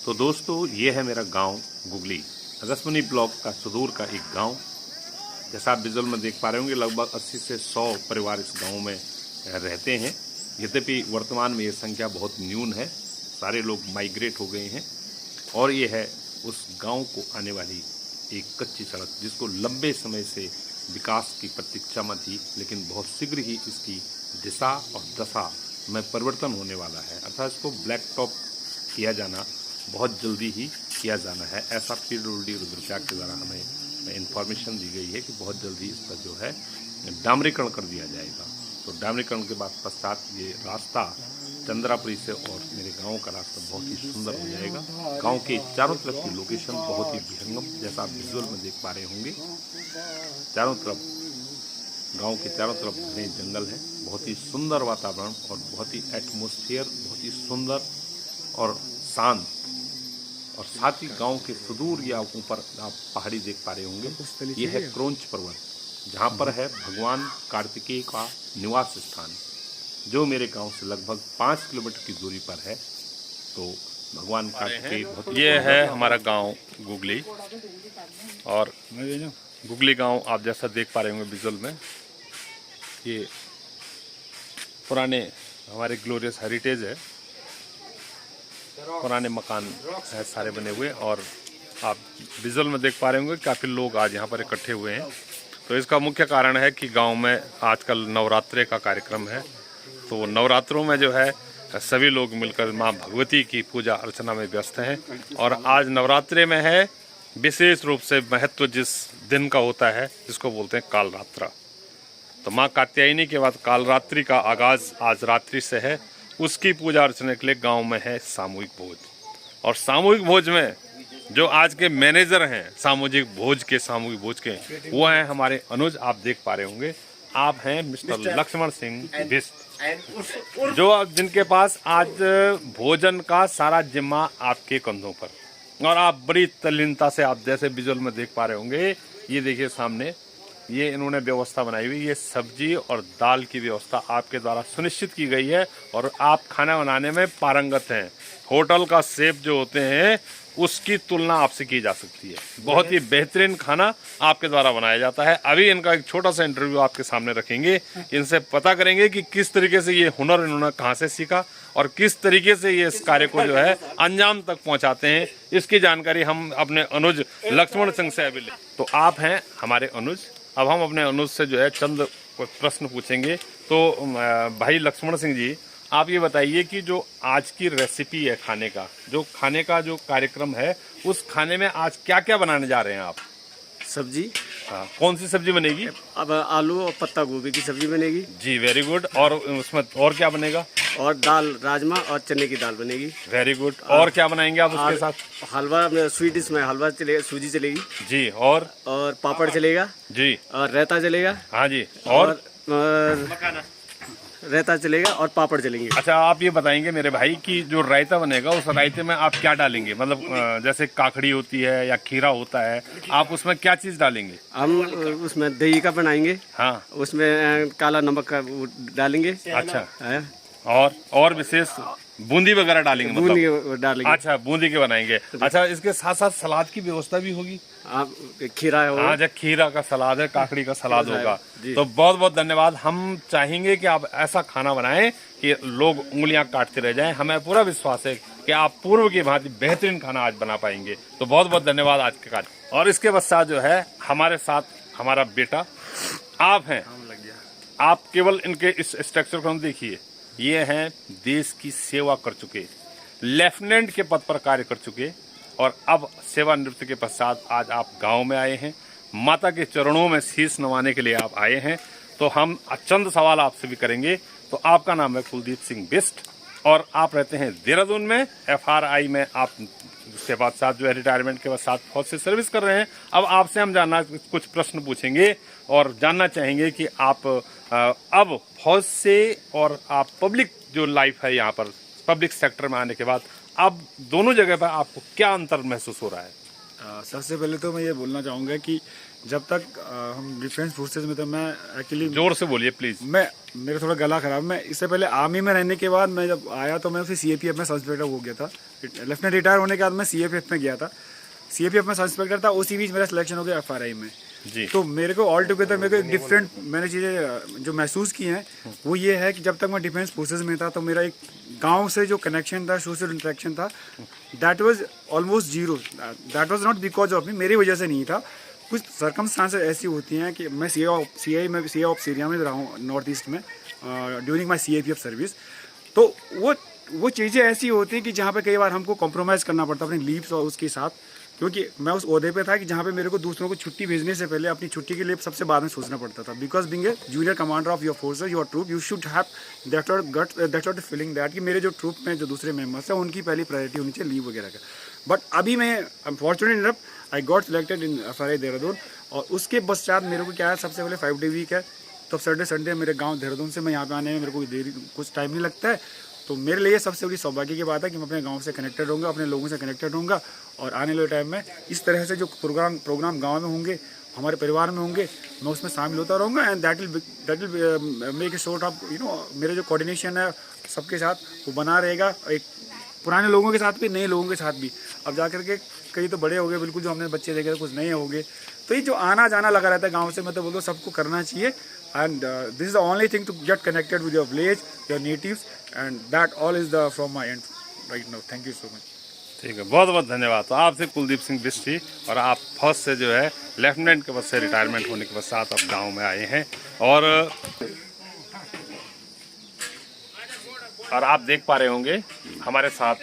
तो दोस्तों, ये है मेरा गांव गुगली, अगस्त्यमुनि ब्लॉक का सुदूर का एक गांव। जैसा आप विजुअल में देख पा रहे होंगे, लगभग 80 से 100 परिवार इस गांव में रहते हैं। यद्यपि वर्तमान में ये संख्या बहुत न्यून है, सारे लोग माइग्रेट हो गए हैं। और ये है उस गांव को आने वाली एक कच्ची सड़क, जिसको लंबे समय से विकास की प्रतीक्षा में थी, लेकिन बहुत शीघ्र ही इसकी दिशा और दशा में परिवर्तन होने वाला है। अर्थात इसको ब्लैक टॉप किया जाना बहुत जल्दी ही किया जाना है। ऐसा PWD रुद्रप्रयाग के द्वारा हमें इन्फॉर्मेशन दी गई है कि बहुत जल्दी इसका जो है डामरीकरण कर दिया जाएगा। तो डामरीकरण के बाद पश्चात ये रास्ता चंद्रापुरी से और मेरे गांव का रास्ता बहुत ही सुंदर हो जाएगा। गांव के चारों तरफ की लोकेशन बहुत ही विहंगम, जैसा आप विजुअल में देख पा रहे होंगे। चारों तरफ गांव के चारों तरफ घने जंगल हैं, बहुत ही सुंदर वातावरण और बहुत ही एटमॉस्फेयर बहुत ही सुंदर और शांत। और साथ ही गांव के सुदूर या ऊपर आप पहाड़ी देख पा रहे होंगे, ये है क्रोंच पर्वत, जहां पर है भगवान कार्तिकेय का निवास स्थान, जो मेरे गांव से लगभग 5 किलोमीटर की दूरी पर है। तो भगवान कार्तिकेय, ये है हमारा गांव गुगली। और गुगली गांव आप जैसा देख पा रहे होंगे विजुअल में, ये पुराने हमारे ग्लोरियस हेरिटेज है, पुराने मकान है सारे बने हुए। और आप विजुअल में देख पा रहे होंगे काफ़ी लोग आज यहाँ पर इकट्ठे हुए हैं। तो इसका मुख्य कारण है कि गांव में आजकल नवरात्रे का कार्यक्रम है। तो नवरात्रों में जो है सभी लोग मिलकर माँ भगवती की पूजा अर्चना में व्यस्त हैं। और आज नवरात्रे में है विशेष रूप से महत्व जिस दिन का होता है, जिसको बोलते हैं कालरात्रा। तो माँ कात्यायनी के बाद कालरात्रि का आगाज आज रात्रि से है। उसकी पूजा अर्चना के लिए गांव में है सामूहिक भोज। और सामूहिक भोज में जो आज के मैनेजर हैं सामूहिक भोज के, वो हैं हमारे अनुज। आप देख पा रहे होंगे, आप हैं मिस्टर लक्ष्मण सिंह बिष्ट, जो जिनके पास आज भोजन का सारा जिम्मा आपके कंधों पर। और आप बड़ी तल्लीनता से, आप जैसे विजुअल में देख पा रहे होंगे, ये देखिए सामने ये इन्होंने व्यवस्था बनाई हुई, ये सब्जी और दाल की व्यवस्था आपके द्वारा सुनिश्चित की गई है। और आप खाना बनाने में पारंगत हैं। होटल का शेफ जो होते हैं उसकी तुलना आपसे की जा सकती है। बहुत ही बेहतरीन खाना आपके द्वारा बनाया जाता है। अभी इनका एक छोटा सा इंटरव्यू आपके सामने रखेंगे, इनसे पता करेंगे कि किस तरीके से ये हुनर इन्होंने कहाँ से सीखा और किस तरीके से ये इस कार्य को जो है अंजाम तक पहुँचाते हैं। इसकी जानकारी हम अपने अनुज लक्ष्मण सिंह से अभी ले। तो आप हैं हमारे अनुज। अब हम अपने अनुज से जो है चंद प्रश्न पूछेंगे। तो भाई लक्ष्मण सिंह जी, आप ये बताइए कि जो आज की रेसिपी है खाने का जो कार्यक्रम है, उस खाने में आज क्या क्या बनाने जा रहे हैं आप? सब्जी। हाँ, कौन सी सब्जी बनेगी? अब आलू और पत्ता गोभी की सब्जी बनेगी जी, वेरी गुड। और उसमें और क्या बनेगा? और दाल, राजमा और चने की दाल बनेगी। Very good. और क्या बनाएंगे आप उसके साथ? हलवा, स्वीट डिश में हलवा चलेगा, सूजी चलेगी जी। और पापड़ चलेगा जी, और रायता चलेगा। हाँ जी। और रायता चलेगा और पापड़ चलेंगे। अच्छा, आप ये बताएंगे मेरे भाई कि जो रायता बनेगा उस रायते में आप क्या डालेंगे? मतलब जैसे काकड़ी होती है या खीरा होता है, आप उसमें क्या चीज डालेंगे? हम उसमें दही का बनाएंगे। हाँ, उसमें काला नमक का डालेंगे। अच्छा है? और विशेष बूंदी वगैरह डालेंगे? बूंदी डालेंगे। अच्छा, बूंदी के बनाएंगे। अच्छा, इसके साथ साथ सलाद की व्यवस्था भी होगी? आप खीरा है, हाँ, जब खीरा का सलाद है, काकड़ी का सलाद होगा। तो बहुत बहुत धन्यवाद। हम चाहेंगे कि आप ऐसा खाना बनाएं कि लोग उंगलियां काटते रह जाएं। हमें पूरा विश्वास है कि आप पूर्व की भांति बेहतरीन खाना आज बना पाएंगे। तो बहुत बहुत धन्यवाद आज के कार्य। और इसके पश्चात जो है हमारे साथ हमारा बेटा आप हैं। आप केवल इनके इस स्ट्रक्चर को हम देखिए, ये हैं देश की सेवा कर चुके, लेफ्टिनेंट के पद पर कार्य कर चुके, और अब सेवानिवृत्ति के पश्चात आज आप गांव में आए हैं, माता के चरणों में शीश नवाने के लिए आप आए हैं। तो हम चंद सवाल आपसे भी करेंगे। तो आपका नाम है कुलदीप सिंह बिष्ट और आप रहते हैं देहरादून में, FRI में आप उसके बाद साथ जो है रिटायरमेंट के बाद साथ फौज से सर्विस कर रहे हैं। अब आपसे हम कुछ प्रश्न पूछेंगे और जानना चाहेंगे कि आप अब फौज से और आप पब्लिक जो लाइफ है यहाँ पर पब्लिक सेक्टर में आने के बाद, अब दोनों जगह पर आपको क्या अंतर महसूस हो रहा है? सबसे पहले तो मैं ये बोलना चाहूँगा कि जब तक हम डिफेंस फोर्सेज में, तो मैं एक्चुअली जोर से बोलिए प्लीज। मेरा थोड़ा गला खराब। मैं इससे पहले आर्मी में रहने के बाद मैं जब आया तो मैं फिर CAPF में सब इंस्पेक्टर हो गया था। लेफ्टिनेंट रिटायर होने के बाद मैं CAPF में गया था। CAPF में सब इंस्पेक्टर था। उसी बीच मेरा सिलेक्शन हो गया FRI में जी। तो मेरे को ऑल टुगेदर मेरे को एक डिफरेंट मैंने चीज़ें जो महसूस की हैं वो ये है कि जब तक मैं डिफेंस फोर्सेज में था तो मेरा एक गांव से जो कनेक्शन था, सोशल इंटरेक्शन था, that was almost zero. That was not because of me, मेरी वजह से नहीं था। कुछ सर्कमस्टांसेस ऐसी होती हैं कि मैं CI ऑफ सीरिया में रहा हूँ नॉर्थ ईस्ट में ड्यूरिंग माई CAPF सर्विस। तो वो चीज़ें ऐसी होती हैं कि जहाँ पे कई बार हमको कॉम्प्रोमाइज़ करना पड़ता अपनी लीव्स और उसके साथ, क्योंकि मैं उस ओहदे पे था कि जहाँ पे मेरे को दूसरों को छुट्टी भेजने से पहले अपनी छुट्टी के लिए सबसे बाद में सोचना पड़ता था। Because being a junior commander of your forces, your troop, you should have that sort of feeling that कि मेरे जो ट्रूप में जो दूसरे मेंबर्स हैं उनकी पहली प्रायोरिटी होनी चाहिए लीव वगैरह का। बट अभी मैं unfortunate enough I got selected in FRI Dehradun. और उसके पश्चात मेरे को क्या है, सबसे पहले 5 डे वीक है, तो सैटरडे संडे मेरे गाँव देहरादून से मैं यहाँ पे आने में मेरे को कुछ टाइम नहीं लगता है। तो मेरे लिए सबसे बड़ी सौभाग्य की बात है कि मैं अपने गांव से कनेक्टेड रहूँगा, अपने लोगों से कनेक्टेड रहूँगा। और आने वाले टाइम में इस तरह से जो प्रोग्राम गांव में होंगे, हमारे परिवार में होंगे, मैं उसमें शामिल होता रहूँगा। And that will make a short of मेरे जो कोऑर्डिनेशन है सबके साथ वो बना रहेगा, एक पुराने लोगों के साथ भी, नए लोगों के साथ भी। अब जा करके कई तो बड़े हो गए बिल्कुल, जो हमने बच्चे देखे, कुछ नए हो गए। तो ये जो आना जाना लगा रहता है गाँव से, मैं तो बोलता हूँ सबको करना चाहिए। And this is the only thing to get connected with your village, your natives, and that all is from my end right now. Thank you so much. ठीक है, बहुत बहुत धन्यवाद। तो आपसे कुलदीप सिंह बिष्ट जी, और आप फौज से जो है लेफ्टिनेंट के पद से रिटायरमेंट होने के पश्चात आप गांव में आए हैं। और आप देख पा रहे होंगे हमारे साथ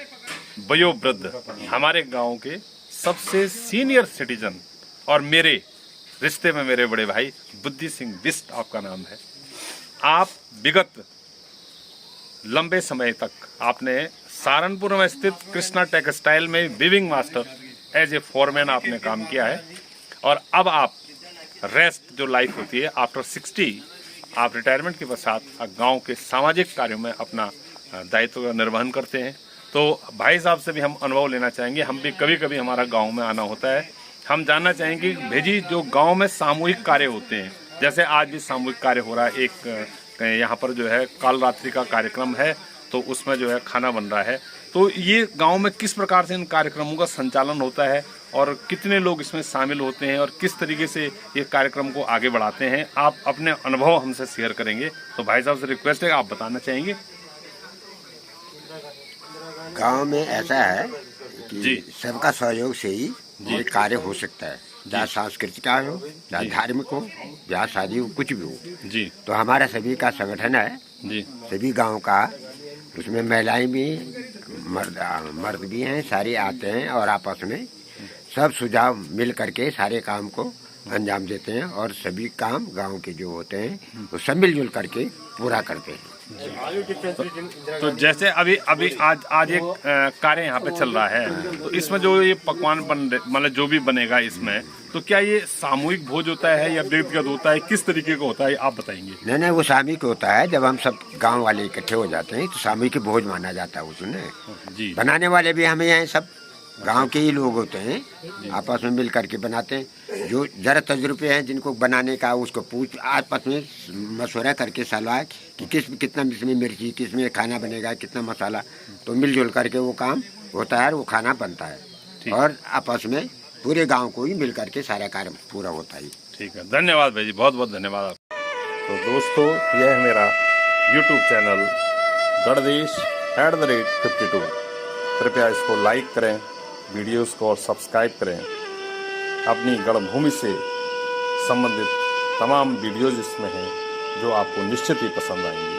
वयोवृद्ध, हमारे गांव के सबसे सीनियर सिटीजन और मेरे रिश्ते में मेरे बड़े भाई बुद्धि सिंह बिष्ट आपका नाम है। आप विगत लंबे समय तक आपने सहारनपुर में स्थित कृष्णा टेक्सटाइल में weaving master as a foreman आपने काम किया है। और अब आप रेस्ट जो लाइफ होती है आफ्टर 60, आप रिटायरमेंट के पश्चात गांव के सामाजिक कार्यों में अपना दायित्व का निर्वहन करते हैं। तो भाई साहब से भी हम अनुभव लेना चाहेंगे। हम भी कभी कभी हमारा गाँव में आना होता है। हम जानना चाहेंगे भेजी जो गांव में सामूहिक कार्य होते हैं, जैसे आज भी सामूहिक कार्य हो रहा है, एक यहाँ पर जो है काल रात्रि का कार्यक्रम है, तो उसमें जो है खाना बन रहा है। तो ये गांव में किस प्रकार से इन कार्यक्रमों का संचालन होता है और कितने लोग इसमें शामिल होते हैं और किस तरीके से ये कार्यक्रम को आगे बढ़ाते हैं, आप अपने अनुभव हमसे शेयर करेंगे। तो भाई साहब से रिक्वेस्ट है, आप बताना चाहेंगे। गांव में ऐसा है कि सबका सहयोग से ही ये कार्य हो सकता है, चाहे सांस्कृतिक हो, चाहे धार्मिक हो, ब्याह शादी हो, कुछ भी हो जी। तो हमारा सभी का संगठन है जी, सभी गांव का। उसमें महिलाएं भी, मर्द भी हैं, सारे आते हैं और आपस में सब सुझाव मिल करके सारे काम को अंजाम देते हैं और सभी काम गांव के जो होते हैं वो सब मिलजुल करके पूरा करते हैं। तो जैसे अभी आज एक कार्य यहाँ पे चल रहा है, तो इसमें जो ये पकवान मतलब जो भी बनेगा इसमें, तो क्या ये सामूहिक भोज होता है या व्यक्तिगत होता है, किस तरीके का होता है, आप बताएंगे। नहीं, वो सामूहिक होता है। जब हम सब गांव वाले इकट्ठे हो जाते हैं तो सामूहिक भोज माना जाता है उसमें जी। बनाने वाले भी हमें यहाँ सब गांव के ही लोग होते हैं, आपस में मिल करके बनाते हैं। जो जरा तजुर्बे हैं जिनको बनाने का, उसको पूछ आपस में मशवरा करके सलाह कि कितना इसमें मिर्ची, किसमें खाना बनेगा, कितना मसाला, तो मिलजुल करके वो काम होता है, वो खाना बनता है और आपस में पूरे गांव को ही मिल करके सारा कार्य पूरा होता है। ठीक है, धन्यवाद भाई जी, बहुत बहुत धन्यवाद। तो दोस्तों, यह है मेरा YouTube चैनल गणदेश @52। कृपया इसको लाइक करें, वीडियोस को और सब्सक्राइब करें। अपनी गणभूमि से संबंधित तमाम वीडियोज इसमें हैं जो आपको निश्चित ही पसंद आएंगी।